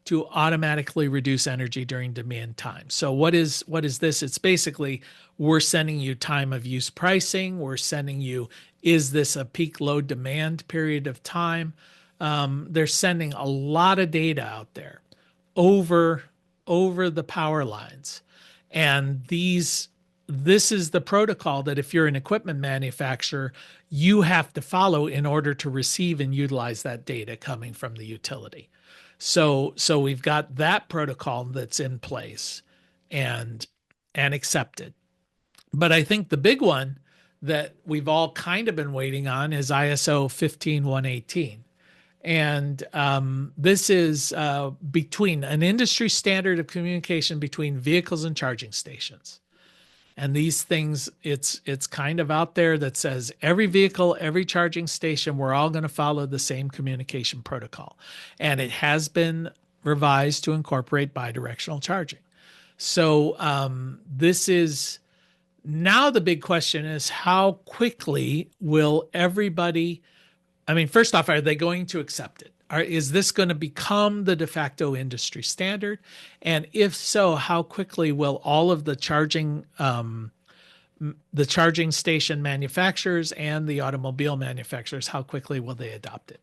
to automatically reduce energy during demand time. So what is this? It's basically, we're sending you time of use pricing. We're sending you, is this a peak load demand period of time? They're sending a lot of data out there over the power lines. And this is the protocol that if you're an equipment manufacturer, you have to follow in order to receive and utilize that data coming from the utility. So we've got that protocol that's in place and accepted. But I think the big one that we've all kind of been waiting on is ISO 15118. And this is between an industry standard of communication between vehicles and charging stations. And these things, it's kind of out there that says every vehicle, every charging station, we're all going to follow the same communication protocol. And it has been revised to incorporate bidirectional charging. So this is now the big question is how quickly will everybody, I mean, first off, are they going to accept it? Is this going to become the de facto industry standard? And if so, how quickly will all of the charging station manufacturers and the automobile manufacturers, how quickly will they adopt it?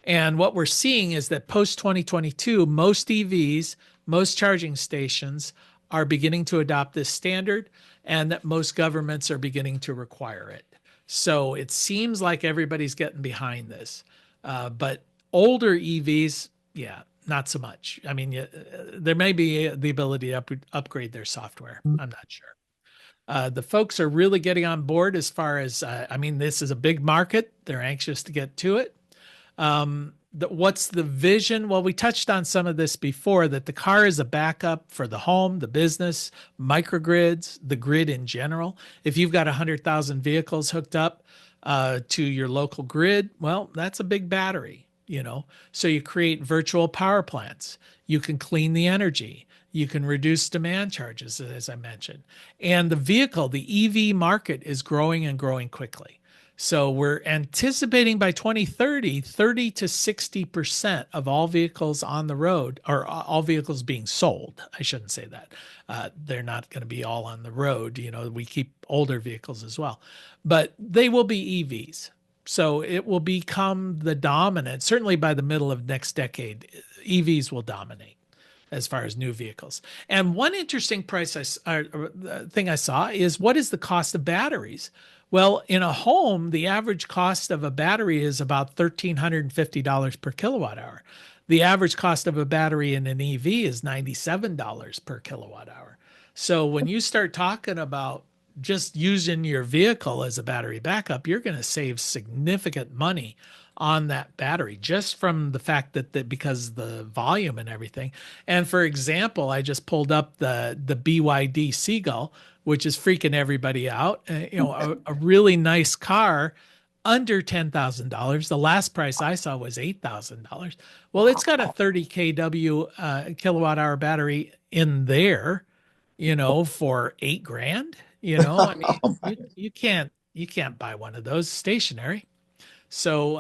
And what we're seeing is that post 2022, most EVs, most charging stations are beginning to adopt this standard, and that most governments are beginning to require it. So it seems like everybody's getting behind this. But older EVs, yeah, not so much. I mean, there may be the ability to upgrade their software. I'm not sure. The folks are really getting on board as far as, I mean, this is a big market. They're anxious to get to it. What's the vision? Well, we touched on some of this before, that the car is a backup for the home, the business, microgrids, the grid in general. If you've got 100,000 vehicles hooked up to your local grid, well, that's a big battery, you know. So you create virtual power plants. You can clean the energy. You can reduce demand charges, as I mentioned. And the vehicle, the EV market is growing and growing quickly. So we're anticipating by 2030, 30 to 60% of all vehicles on the road, or all vehicles being sold. I shouldn't say that. They're not going to be all on the road. You know, we keep older vehicles as well, but they will be EVs. So it will become the dominant, certainly by the middle of next decade, EVs will dominate as far as new vehicles. And one interesting thing I saw is, what is the cost of batteries? Well, in a home, the average cost of a battery is about $1,350 per kilowatt hour. The average cost of a battery in an EV is $97 per kilowatt hour. So when you start talking about just using your vehicle as a battery backup, you're going to save significant money on that battery just from the fact that because the volume and everything. And for example, I just pulled up the BYD Seagull, which is freaking everybody out. You know, a really nice car under $10,000. The last price I saw was $8,000. Well, it's got a 30 kW kilowatt hour battery in there, you know, for $8,000. You know, I mean, you can't buy one of those stationary. So,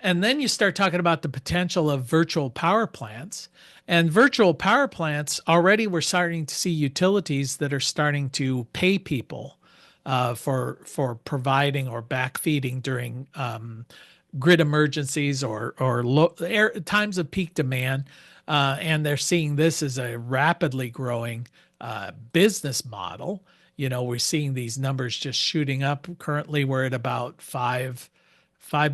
and then you start talking about the potential of virtual power plants. And virtual power plants, already we're starting to see utilities that are starting to pay people for providing or backfeeding during grid emergencies or times of peak demand. And they're seeing this as a rapidly growing business model. You know, we're seeing these numbers just shooting up. Currently, we're at about 5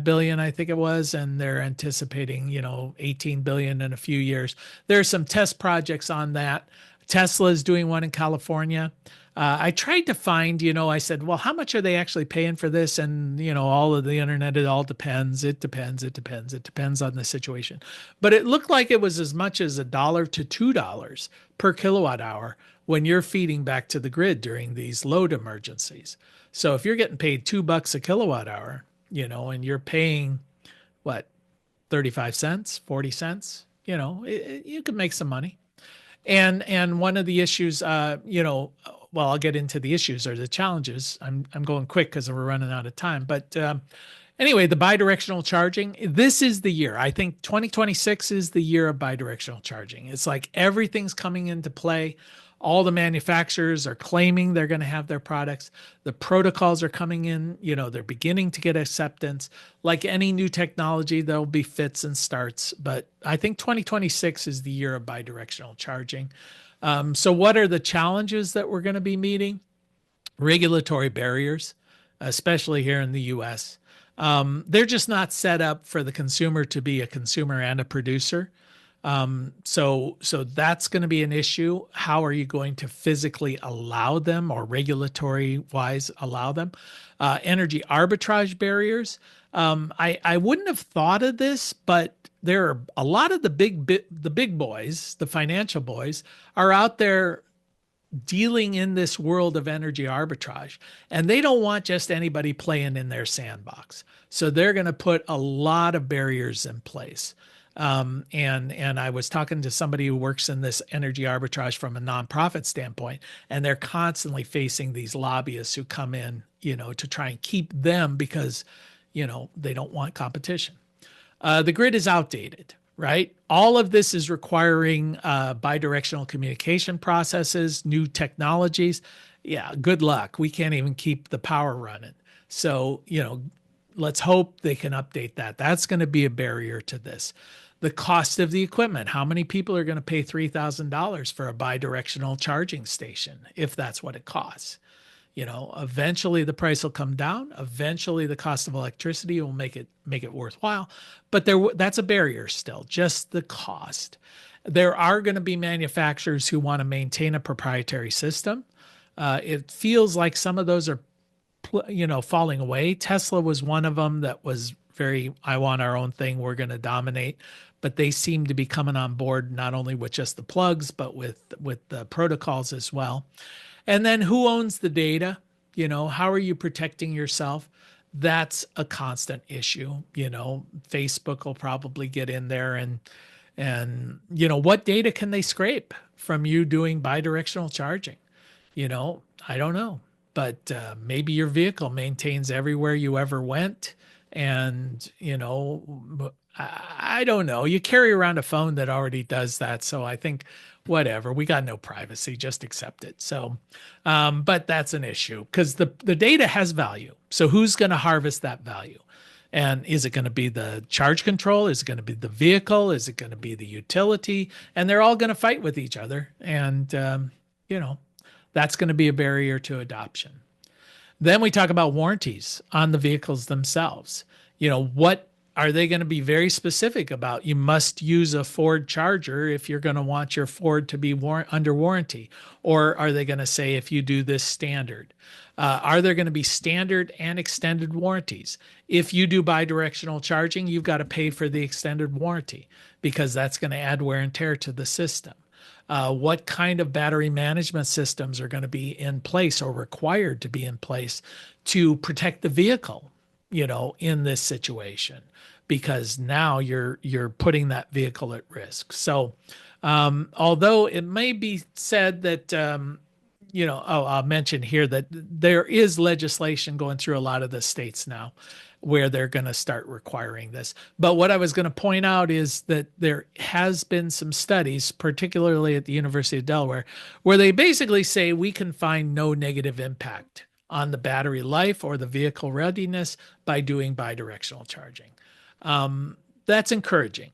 billion, I think it was, and they're anticipating, you know, 18 billion in a few years. There's some test projects on that. Tesla is doing one in California. I tried to find, you know, I said, well, how much are they actually paying for this? And, you know, all of the internet, it all depends. It depends on the situation. But it looked like it was as much as $1 to $2 per kilowatt hour when you're feeding back to the grid during these load emergencies. So if you're getting paid $2 a kilowatt hour, you know, and you're paying what, 35 cents, 40 cents, you know, you could make some money. And one of the issues, you know, well, I'll get into the issues or the challenges. I'm going quick because we're running out of time. But anyway, the bidirectional charging, this is the year. I think 2026 is the year of bidirectional charging. It's like everything's coming into play. All the manufacturers are claiming they're going to have their products. The protocols are coming in, you know, they're beginning to get acceptance. Like any new technology, there'll be fits and starts. But I think 2026 is the year of bidirectional charging. So what are the challenges that we're going to be meeting? Regulatory barriers, especially here in the US. They're just not set up for the consumer to be a consumer and a producer. So that's going to be an issue. How are you going to physically allow them or regulatory wise allow them? Energy arbitrage barriers. I wouldn't have thought of this, but there are a lot of the big boys, the financial boys, are out there dealing in this world of energy arbitrage, and they don't want just anybody playing in their sandbox. So they're going to put a lot of barriers in place. And I was talking to somebody who works in this energy arbitrage from a nonprofit standpoint, and they're constantly facing these lobbyists who come in, to try and keep them because, they don't want competition. The grid is outdated, right? All of this is requiring bidirectional communication processes, new technologies. Yeah, good luck. We can't even keep the power running. So, let's hope they can update that. That's going to be a barrier to this. The cost of the equipment. How many people are going to pay $3,000 for a bidirectional charging station if that's what it costs? Eventually the price will come down. Eventually the cost of electricity will make it worthwhile. But that's a barrier still, just the cost. There are going to be manufacturers who want to maintain a proprietary system. It feels like some of those are, falling away. Tesla was one of them that was I want our own thing. We're going to dominate. But they seem to be coming on board not only with just the plugs, but with the protocols as well. And then who owns the data? How are you protecting yourself? That's a constant issue. Facebook will probably get in there and what data can they scrape from you doing bidirectional charging? I don't know, but maybe your vehicle maintains everywhere you ever went. And, I don't know. You carry around a phone that already does that. So I think whatever, we got no privacy, just accept it. So, but that's an issue because the data has value. So who's going to harvest that value? And is it going to be the charge control? Is it going to be the vehicle? Is it going to be the utility? And they're all going to fight with each other. And, that's going to be a barrier to adoption. Then we talk about warranties on the vehicles themselves. What are they going to be very specific about? You must use a Ford Charger if you're going to want your Ford to be under warranty. Or are they going to say if you do this standard? Are there going to be standard and extended warranties? If you do bidirectional charging, you've got to pay for the extended warranty because that's going to add wear and tear to the system. What kind of battery management systems are going to be in place or required to be in place to protect the vehicle, in this situation? Because now you're putting that vehicle at risk. So although it may be said that, I'll mention here that there is legislation going through a lot of the states now where they're going to start requiring this. But what I was going to point out is that there has been some studies, particularly at the University of Delaware, where they basically say we can find no negative impact on the battery life or the vehicle readiness by doing bidirectional charging. That's encouraging.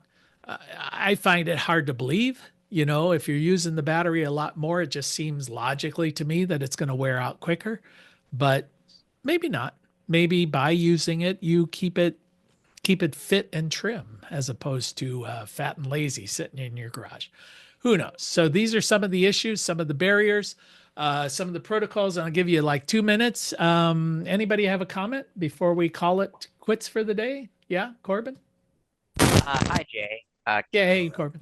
I find it hard to believe, if you're using the battery a lot more, it just seems logically to me that it's going to wear out quicker, but maybe not. Maybe by using it, you keep it fit and trim as opposed to fat and lazy sitting in your garage. Who knows? So these are some of the issues, some of the barriers, some of the protocols. And I'll give you like 2 minutes. Anybody have a comment before we call it quits for the day? Yeah, Corbin?
Hi, Jay.
Yeah, hey, Corbin.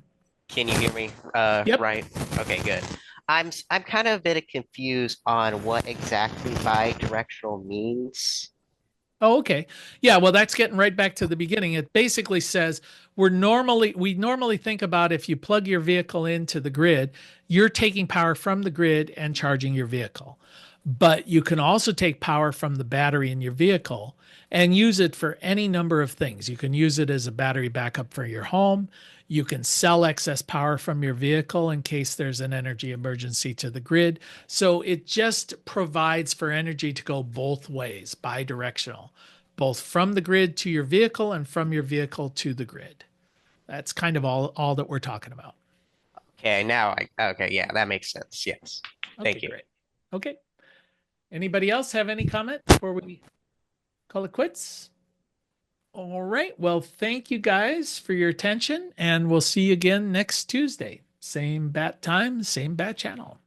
Can you hear me?
Yep.
Right. Okay, good. I'm kind of a bit confused on what exactly bidirectional means.
Oh, okay. Yeah, well, that's getting right back to the beginning. It basically says we normally think about if you plug your vehicle into the grid, you're taking power from the grid and charging your vehicle. But you can also take power from the battery in your vehicle and use it for any number of things. You can use it as a battery backup for your home. You can sell excess power from your vehicle in case there's an energy emergency to the grid. So it just provides for energy to go both ways, bidirectional, both from the grid to your vehicle and from your vehicle to the grid. That's kind of all that we're talking about.
Okay, okay, yeah, that makes sense. Yes. Thank you.
Great. Okay. Anybody else have any comment before we call it quits? All right. Well, thank you guys for your attention, and we'll see you again next Tuesday. Same bat time, same bat channel.